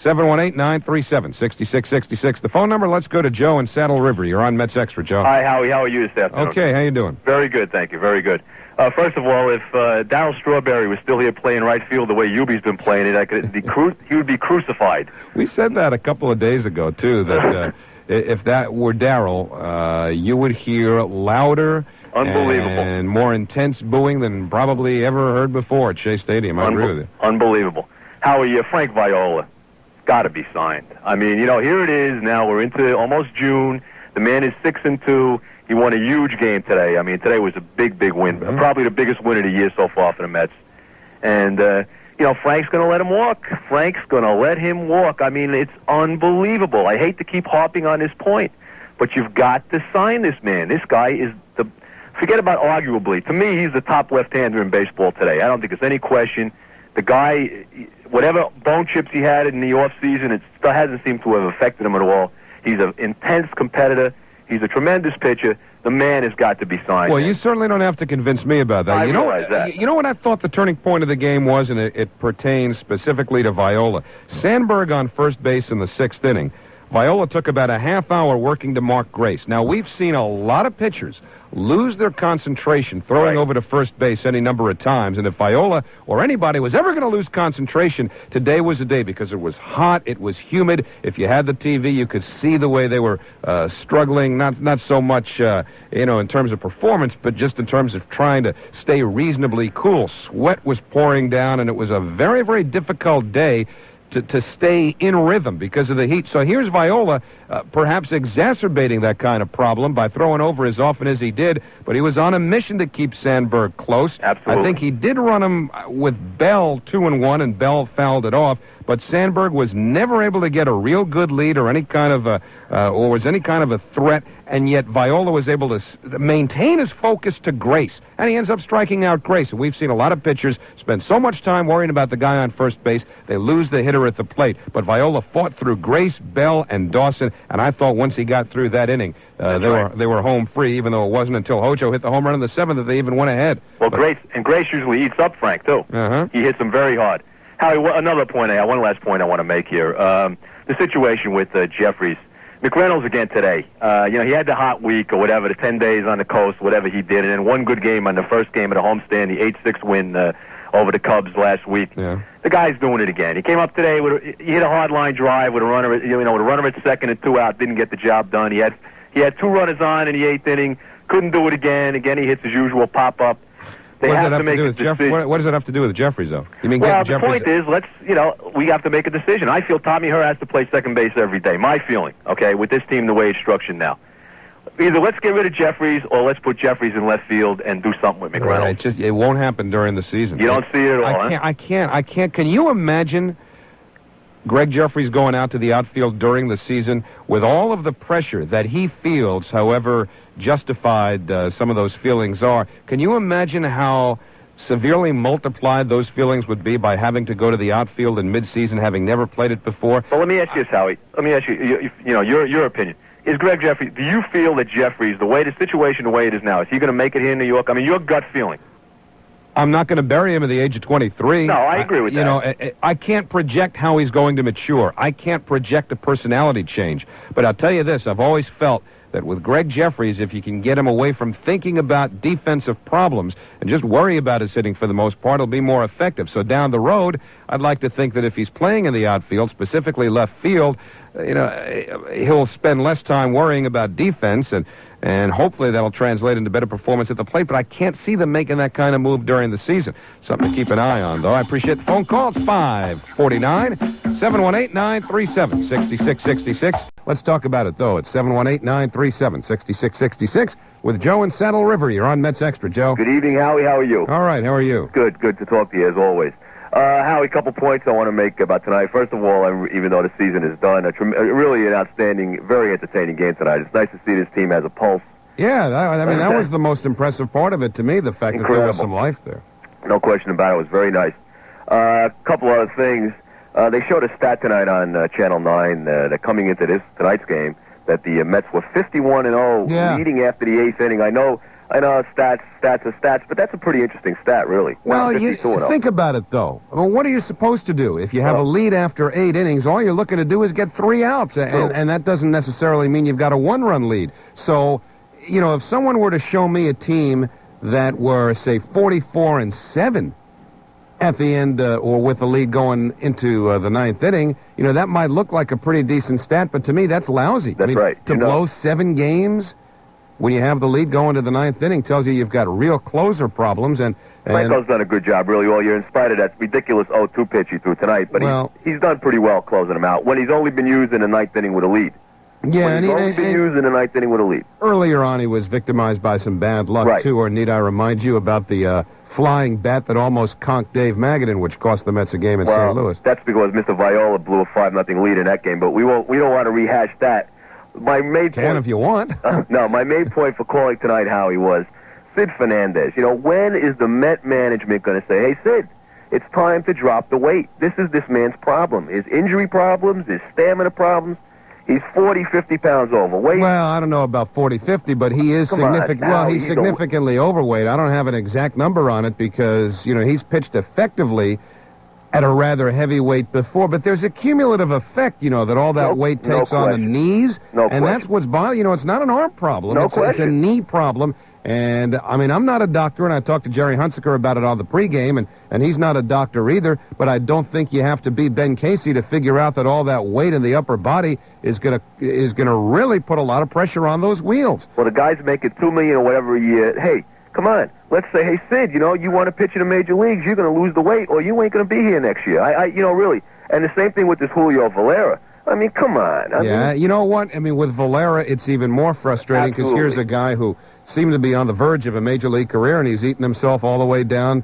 718-937-6666. The phone number, let's go to Joe in Saddle River. You're on Mets Extra, Joe. Hi, Howie. How are you this afternoon? Okay, how you doing? Very good, thank you. Very good. First of all, if Darryl Strawberry was still here playing right field the way Yubi's been playing it, he would be crucified. We said that a couple of days ago, too, that if that were Darryl, you would hear louder and more intense booing than probably ever heard before at Shea Stadium. I agree with you. Unbelievable. Howie, Frank Viola, got to be signed. I mean, here it is now. We're into almost June. The man is 6-2. He won a huge game today. I mean, today was a big, big win. Mm-hmm. Probably the biggest win of the year so far for the Mets. And, Frank's going to let him walk. Frank's going to let him walk. I mean, it's unbelievable. I hate to keep harping on this point, but you've got to sign this man. This guy is forget about arguably. To me, he's the top left-hander in baseball today. I don't think there's any question. The guy, whatever bone chips he had in the offseason, it still hasn't seemed to have affected him at all. He's an intense competitor. He's a tremendous pitcher. The man has got to be signed. Well, you certainly don't have to convince me about that. I realize that. You know what I thought the turning point of the game was, and it pertains specifically to Viola. Sandberg on first base in the 6th inning. Viola took about a half hour working to Mark Grace. Now, we've seen a lot of pitchers lose their concentration throwing over to first base any number of times, and if Viola or anybody was ever going to lose concentration, today was the day because it was hot, it was humid. If you had the TV, you could see the way they were struggling, not so much in terms of performance, but just in terms of trying to stay reasonably cool. Sweat was pouring down, and it was a very, very difficult day to stay in rhythm because of the heat. So here's Viola perhaps exacerbating that kind of problem by throwing over as often as he did, but he was on a mission to keep Sandberg close. Absolutely. I think he did run him with Bell 2-1, and Bell fouled it off, but Sandberg was never able to get a real good lead or any kind of a threat, and yet Viola was able to maintain his focus to Grace, and he ends up striking out Grace. And we've seen a lot of pitchers spend so much time worrying about the guy on first base, they lose the hitter at the plate. But Viola fought through Grace, Bell, and Dawson, and I thought once he got through that inning, they were home free, even though it wasn't until Hojo hit the home run in the 7th that they even went ahead. Well, Grace usually eats up Frank, too. Uh-huh. He hits him very hard. Howie, one last point I want to make here. The situation with Jeffries. McReynolds again today. He had the hot week or whatever, the 10 days on the coast, whatever he did, and then one good game on the first game of the homestand, the 8-6 win over the Cubs last week. Yeah. The guy's doing it again. He came up today he hit a hard line drive with a runner, with a runner at second and 2 out, didn't get the job done. He had 2 runners on in the 8th inning, couldn't do it again. Again, he hits his usual pop-up. What does that have to do with Jeffries, though? You mean the Jeffries? Point is, we have to make a decision. I feel Tommy Herr has to play second base every day. My feeling, okay, with this team the way it's structured now. Either let's get rid of Jeffries or let's put Jeffries in left field and do something with McReynolds. Right, it won't happen during the season. You don't see it at all, I can't. Can you imagine Greg Jeffries going out to the outfield during the season with all of the pressure that he feels, however justified some of those feelings are? Can you imagine how severely multiplied those feelings would be by having to go to the outfield in midseason, having never played it before? Well, let me ask you this, Howie. Let me ask you, your opinion. Is Greg Jeffries, do you feel that Jeffries, the situation, the way it is now, is he going to make it here in New York? I mean, your gut feeling. I'm not going to bury him at the age of 23. No, I agree with that. I can't project how he's going to mature. I can't project a personality change. But I'll tell you this, I've always felt that with Greg Jeffries, if you can get him away from thinking about defensive problems and just worry about his hitting for the most part, he'll be more effective. So down the road, I'd like to think that if he's playing in the outfield, specifically left field, he'll spend less time worrying about defense, and hopefully that'll translate into better performance at the plate. But I can't see them making that kind of move during the season. Something to keep an eye on, though. I appreciate the phone calls. 549 718-937-6666. Let's talk about it, though. It's 718-937-6666 with Joe in Saddle River. You're on Mets Extra, Joe. Good evening, Howie. How are you? All right. How are you? Good to talk to you, as always. Howie, a couple points I want to make about tonight. First of all, even though the season is done, really an outstanding, very entertaining game tonight. It's nice to see this team has a pulse. Yeah, that was the most impressive part of it to me, the fact that there was some life there. No question about it. It was very nice. A couple other things. They showed a stat tonight on Channel 9 that coming into tonight's game, that the Mets were 51-0, leading after the 8th inning. I know I know stats are stats, but that's a pretty interesting stat, really. Well, you think about it, though. I mean, what are you supposed to do? If you have a lead after 8 innings, all you're looking to do is get 3 outs, and that doesn't necessarily mean you've got a 1-run lead. So, you know, if someone were to show me a team that were, say, 44-7 at the end, or with the lead going into the 9th inning, you know, that might look like a pretty decent stat, but to me, that's lousy. That's right. To blow 7 games when you have the lead going to the 9th inning tells you you've got real closer problems. And Franco's done a good job, really, all year, in spite of that ridiculous 0-2 pitch he threw tonight. But he's done pretty well closing them out when he's only been used in the 9th inning with a lead. Yeah, and he's only been used in the 9th inning with a lead. Earlier on, he was victimized by some bad luck, too, or need I remind you about the flying bat that almost conked Dave Magadan, which cost the Mets a game in St. Louis. That's because Mr. Viola blew a 5-0 lead in that game, but we don't want to rehash that. My main point, if you want. No, my main point for calling tonight, Howie, was Sid Fernandez. You know, when is the Met management going to say, hey, Sid, it's time to drop the weight? This is this man's problem. His injury problems, his stamina problems. He's 40, 50 pounds overweight. Well, I don't know about 40, 50, but he is significant. Well, he's significantly overweight. I don't have an exact number on it because, you know, he's pitched effectively at a rather heavy weight before, but there's a cumulative effect, you know, that all that weight takes on the knees, and that's what's bothering. You know, it's not an arm problem. It's a knee problem. And, I mean, I'm not a doctor, and I talked to Jerry Hunsaker about it on the pregame, and he's not a doctor either, but I don't think you have to be Ben Casey to figure out that all that weight in the upper body is gonna really put a lot of pressure on those wheels. Well, the guy's making $2 million or whatever a year. Hey, come on. Let's say, hey, Sid, you know, you want to pitch in the major leagues, you're going to lose the weight, or you ain't going to be here next year. You know, really. And the same thing with this Julio Valera. I mean, come on. I mean, you know what? I mean, with Valera, it's even more frustrating because here's a guy who seemed to be on the verge of a major league career, and he's eaten himself all the way down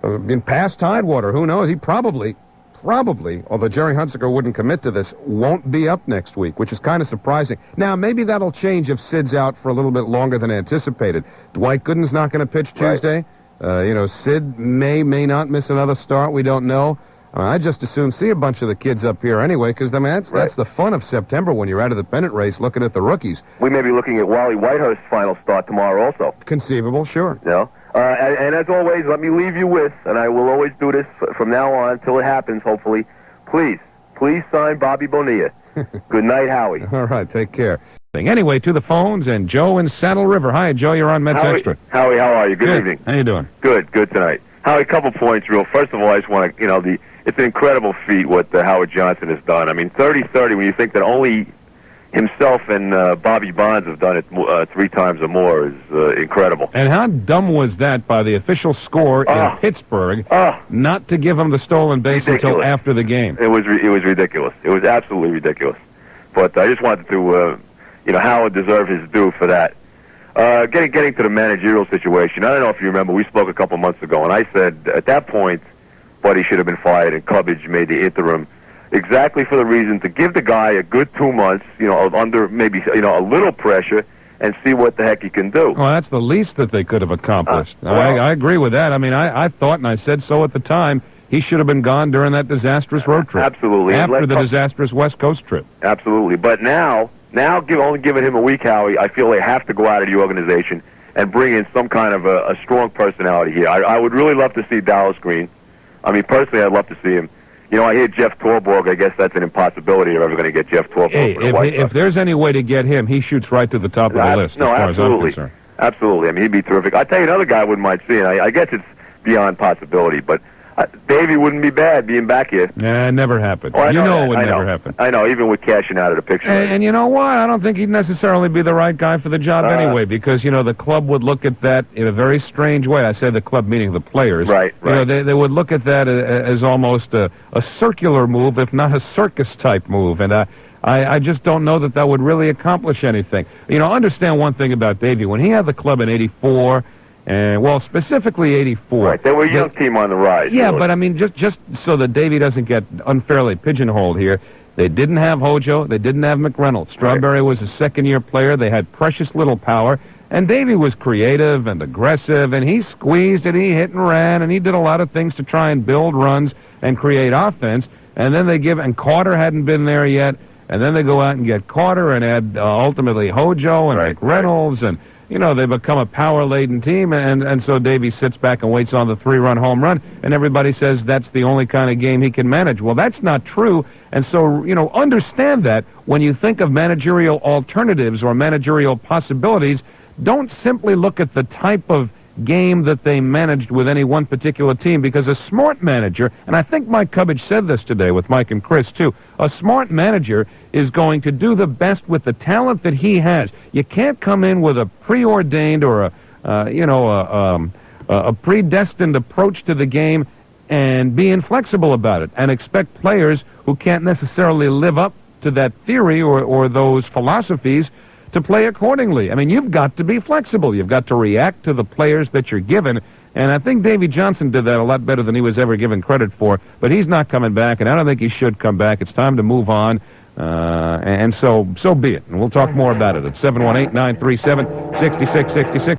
in past Tidewater. Who knows? He probably, although Jerry Hunsaker wouldn't commit to this, won't be up next week, which is kind of surprising. Now, maybe that'll change if Sid's out for a little bit longer than anticipated. Dwight Gooden's not going to pitch Tuesday. You know, Sid may not miss another start. We don't know. I just as soon see a bunch of the kids up here anyway, because I mean, that's the fun of September when you're out of the pennant race looking at the rookies. We may be looking at Wally Whitehurst's final start tomorrow also. Conceivable, sure. You know? And as always, let me leave you with, and I will always do this from now on until it happens, hopefully, please sign Bobby Bonilla. Good night, Howie. All right, take care. Anyway, to the phones, and Joe in Saddle River. Hi, Joe, you're on Mets Extra. Howie, how are you? Good evening. How you doing? Good tonight. Howie, a couple points, real. First of all, I just want to, you know, it's an incredible feat what Howard Johnson has done. I mean, 30-30, when you think that only himself and Bobby Bonds have done it 3 times or more, is incredible. And how dumb was that by the official score in Pittsburgh not to give him the stolen base until after the game? It was ridiculous. It was absolutely ridiculous. But I just wanted to, you know, Howard deserved his due for that. Getting to the managerial situation, I don't know if you remember, we spoke a couple months ago, and I said at that point, Buddy should have been fired, and Cubbage made the interim exactly for the reason to give the guy a good 2 months, you know, under maybe, you know, a little pressure, and see what the heck he can do. Well, that's the least that they could have accomplished. I agree with that. I mean, I thought, and I said so at the time, he should have been gone during that disastrous road trip. Absolutely. After the disastrous West Coast trip. Absolutely. But now only giving him a week, Howie, I feel they have to go out of the organization and bring in some kind of a strong personality here. I would really love to see Dallas Green. I mean, personally, I'd love to see him. You know, I hear Jeff Torborg. I guess that's an impossibility if we're ever going to get Jeff Torborg. Hey, if there's any way to get him, he shoots right to the top of the list, as far as I'm concerned. Absolutely. I mean, he'd be terrific. I'll tell you another guy I wouldn't mind seeing. I guess it's beyond possibility, but Davey wouldn't be bad being back here. Nah, it never happened. You know it would never happen. I know, even with cashing out of the picture. And you know what? I don't think he'd necessarily be the right guy for the job anyway, because, you know, the club would look at that in a very strange way. I say the club meaning the players. Right. You know, they would look at that as almost a circular move, if not a circus-type move. And I just don't know that would really accomplish anything. You know, understand one thing about Davey. When he had the club in '84... And, well, specifically '84. Right, they were a young team on the rise. Yeah, really. But, I mean, just so that Davey doesn't get unfairly pigeonholed here, they didn't have Hojo, they didn't have McReynolds. Strawberry was a second-year player, they had precious little power, and Davey was creative and aggressive, and he squeezed and he hit and ran, and he did a lot of things to try and build runs and create offense, and then and Carter hadn't been there yet, and then they go out and get Carter and add ultimately Hojo and McReynolds, and they become a power-laden team, and so Davey sits back and waits on the 3-run home run, and everybody says that's the only kind of game he can manage. Well, that's not true, and so, understand that when you think of managerial alternatives or managerial possibilities, don't simply look at the type of game that they managed with any one particular team, because a smart manager, and I think Mike Cubbage said this today with Mike and Chris too, a smart manager is going to do the best with the talent that he has. You can't come in with a preordained or a predestined approach to the game and be inflexible about it and expect players who can't necessarily live up to that theory or those philosophies to play accordingly. I mean, you've got to be flexible. You've got to react to the players that you're given, and I think Davey Johnson did that a lot better than he was ever given credit for, but he's not coming back, and I don't think he should come back. It's time to move on, and so be it. And we'll talk more about it at 718-937-6666.